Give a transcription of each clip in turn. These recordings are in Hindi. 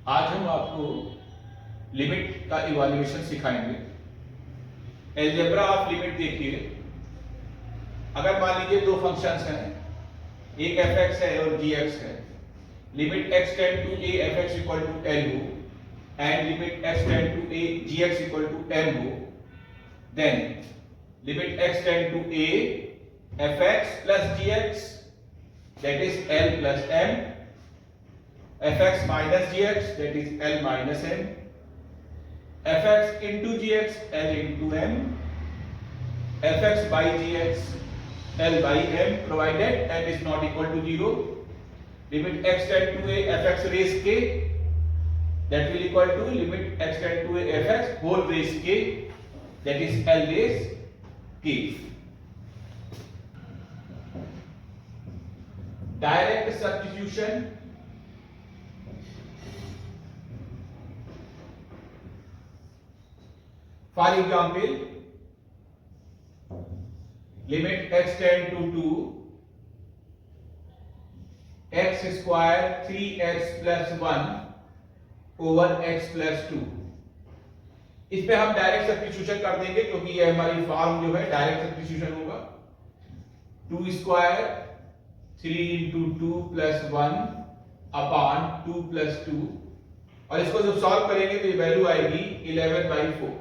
आज हम आपको लिमिट का इवैल्यूएशन सिखाएंगे। अलजेब्रा ऑफ लिमिट देखिए, अगर मान लीजिए दो फंक्शंस हैं, एक fx है और gx है, limit x tend to a fx equal to l हो and limit x tend to a gx equal to m हो, then limit x tend to a fx plus gx that is l plus m, fx minus gx that is l minus m, fx into gx l into m, fx by gx l by m provided m is not equal to 0. Limit x tend to a fx raised k that will equal to limit x tend to a fx whole raised k that is l raised k. Direct substitution. For example, limit x tend to 2 x square 3x plus 1 over x plus 2. इस पे हम डायरेक्ट सब्स्टिट्यूशन कर देंगे क्योंकि ये हमारी फॉर्म जो है डायरेक्ट सब्स्टिट्यूशन होगा। 2 square 3 into 2 plus 1 upon 2 plus 2 और इसको जब सॉल्व करेंगे तो ये वैल्यू आएगी 11/4।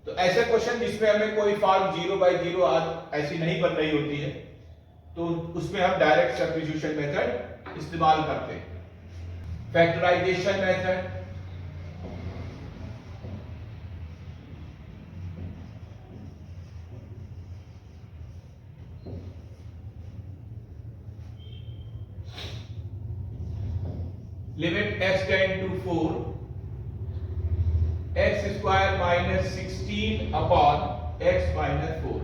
तो ऐसे क्वेश्चन जिसमें हमें कोई फॉर्म 0/0 ऐसी नहीं बन रही होती है तो उसमें हम डायरेक्ट सब्स्टिट्यूशन मेथड इस्तेमाल करते हैं। Factorisation method, limit x tend to 4 x square minus 16 upon x minus 4।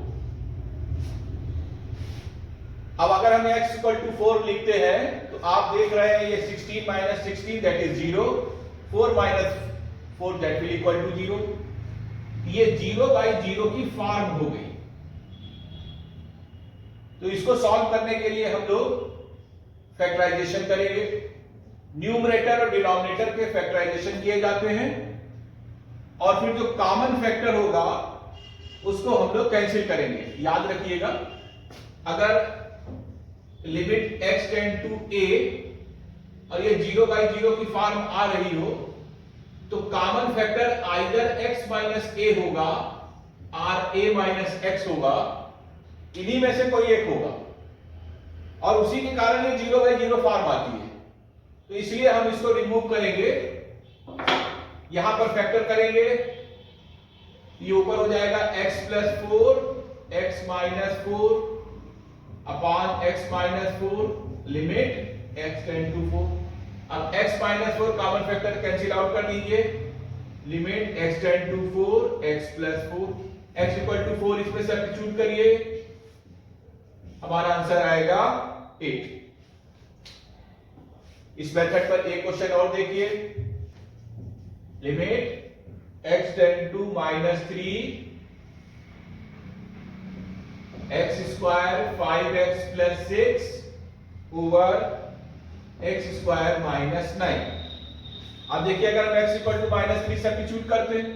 अब अगर हम x इक्वल टू 4 लिखते हैं तो आप देख रहे हैं ये 16 minus 16 that is 0, 4 minus 4 that will equal to 0। ये 0/0 की फॉर्म हो गई। तो इसको सॉल्व करने के लिए हम लोग फैक्टराइजेशन करेंगे। न्यूमरेटर और डिनोमिनेटर के फैक्टराइजेशन किए जाते हैं और फिर जो कॉमन फैक्टर होगा उसको हम लोग कैंसिल करेंगे। याद रखिएगा, अगर limit x tend to a और ये 0/0 की फॉर्म आ रही हो तो common factor either x minus a होगा और a माइनस x होगा, इन्हीं में से कोई एक होगा और उसी के कारण ये 0/0 फॉर्म आती है। तो इसलिए हम इसको रिमूव करेंगे, यहां पर फैक्टर करेंगे, ये ऊपर हो जाएगा x plus 4 x minus 4 upon x minus 4 limit x tend to 4। अब x minus 4 common factor cancel out कर दीजिए, limit x tend to 4 x plus 4 x equal to 4 इसमें सब्स्टिट्यूट करिए, हमारा आंसर आएगा 8। इस मेथड पर एक क्वेश्चन और देखिए, limit x tend to minus 3 x square 5x plus 6 over x square minus 9। अब देखिए अगर हम x equal to minus 3 substitute करते हैं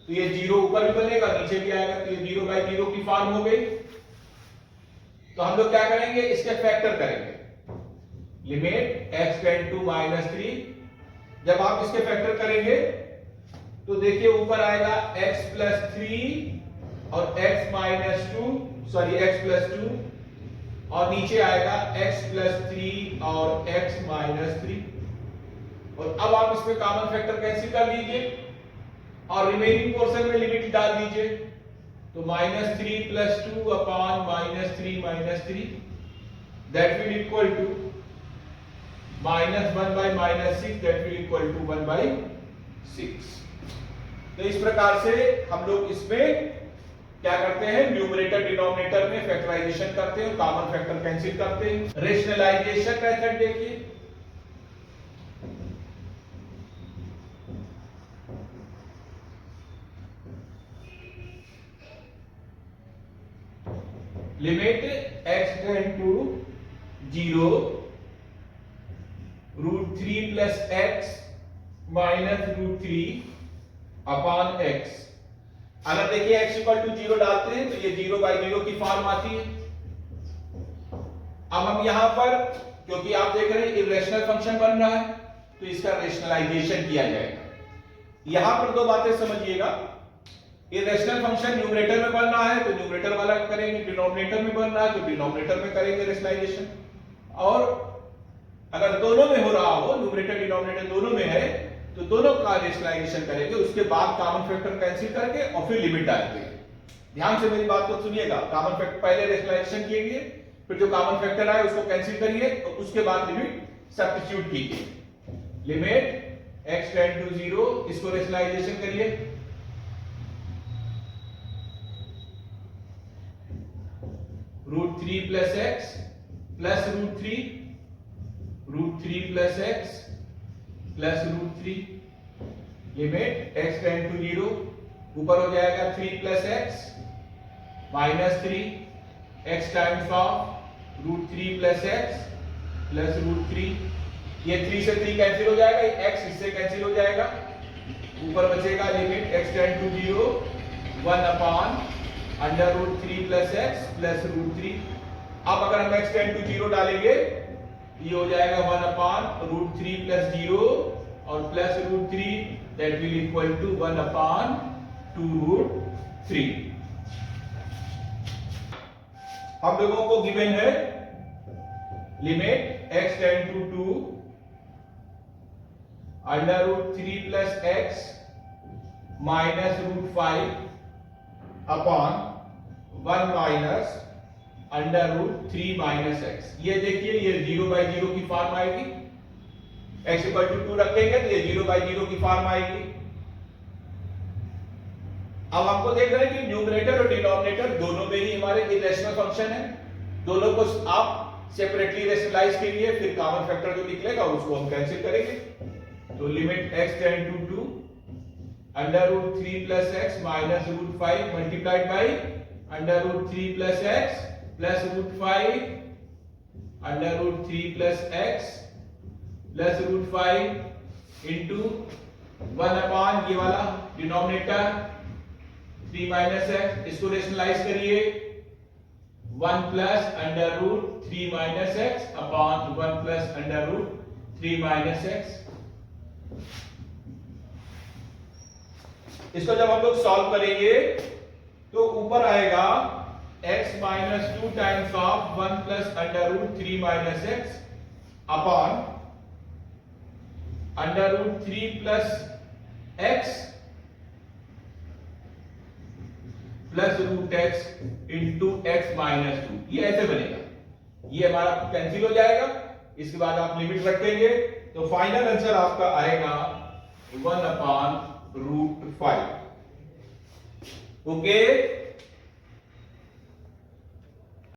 तो ये 0 ऊपर भी बनेगा नीचे भी आएगा, तो ये 0/0 की फॉर्म हो गई। तो हम लोग क्या करेंगे, इसके फैक्टर करेंगे। Limit x tend to minus 3, जब आप इसके फैक्टर करेंगे तो देखिए ऊपर आएगा x प्लस 3 और x minus 2 sorry x plus 2 और नीचे आएगा x प्लस 3 और x माइनस 3। और अब आप इसमें कॉमन फैक्टर कैंसिल कर लीजिए और रिमेनिंग पोर्शन में लिमिट डाल दीजिए, तो minus 3 plus 2 upon minus 3 minus 3 that will equal to minus 1/-6 that will equal to 1/6। तो इस प्रकार से हम लोग इसमें क्या करते हैं, न्यूमरेटर डिनोमिनेटर में फैक्टराइजेशन करते हैं, कॉमन फैक्टर कैंसिल करते हैं। रेशनलाइजेशन मेथड देखिए, limit x tend to 0 √3 plus x minus root three upon x. अगर देखिए x इक्वल टू 0 डालते हैं तो ये 0/0 की फॉर्म आती है। अब हम यहां पर, क्योंकि आप देख रहे हैं इरेशनल फंक्शन बन रहा है, तो इसका रेशनलाइजेशन किया जाएगा। यहां पर दो बातें समझिएगा, इरेशनल फंक्शन न्यूमरेटर में बन रहा है तो न्यूमरेटर वाला करेंगे, डिनोमिनेटर में बन रहा है तो डिनोमिनेटर में करेंगे रेशनलाइजेशन। और अगर दोनों में हो रहा हो, न्यूमरेटर डिनोमिनेटर दोनों में है, तो दोनों का रेशनलाइजेशन करेंगे, उसके बाद कॉमन फैक्टर कैंसिल करके और फिर लिमिट डालेंगे। ध्यान से मेरी बात को सुनिएगा, कॉमन फैक्टर पहले रेशनलाइजेशन किए, फिर जो कॉमन फैक्टर आए उसको कैंसिल करिए और उसके बाद लिमिट सब्स्टिट्यूट कीजिए। लिमिट x टेंड टू 0, इसको रेशनलाइजेशन करिए। Root 3 plus x plus root 3, root 3 plus x plus root 3, limit x tend to 0, ऊपर हो जाएगा 3 plus x minus 3, x times of root 3 plus x plus root 3, ये 3 से 3 कैंसिल हो जाएगा, x इससे कैंसिल हो जाएगा, ऊपर बचेगा limit x tend to 0 1 upon under root 3 plus x plus root 3। अब अगर हम x टेंड टू 0 डालेंगे, ये हो जाएगा 1 अपॉन रूट 3 प्लस 0 और plus root 3, that will equal to 1 upon 2 root 3। हम लोगों को गिवन है limit x tend to 2 under root 3 plus x minus root 5 upon 1 minus under root 3 minus x. ये देखिए ये 0/0 की फॉर्म आएगी, x इक्वल टू 2 रखेंगे तो ये 0/0 की फॉर्म आएगी। अब आपको देख रहे हैं कि न्यूमरेटर और डिनोमिनेटर दोनों में ही हमारे इरेशनल फंक्शन है, दोनों को आप सेपरेटली रेशनलाइज कीजिए, फिर कॉमन फैक्टर जो निकलेगा उसको हम कैंसिल करेंगे। तो limit x tend to 2 under root 3 plus x minus root 5 multiplied by under root 3 plus x plus root 5 under root 3 plus x plus root 5 into 1 upon ये वाला डिनोमिनेटर 3 माइनस एक्स, इसको रेशनलाइज करिए 1 plus under root 3 minus x upon 1 plus under root 3 minus x. इसको जब हम लोग सॉल्व करेंगे तो ऊपर आएगा x minus 2 times of 1 plus under root 3 minus x upon under root 3 plus x plus root x into x minus 2। ये ऐसे बनेगा, ये हमारा कैंसिल हो जाएगा, इसके बाद आप लिमिट रखेंगे तो फाइनल आंसर आपका आएगा 1 अपॉन रूट 5। ओके।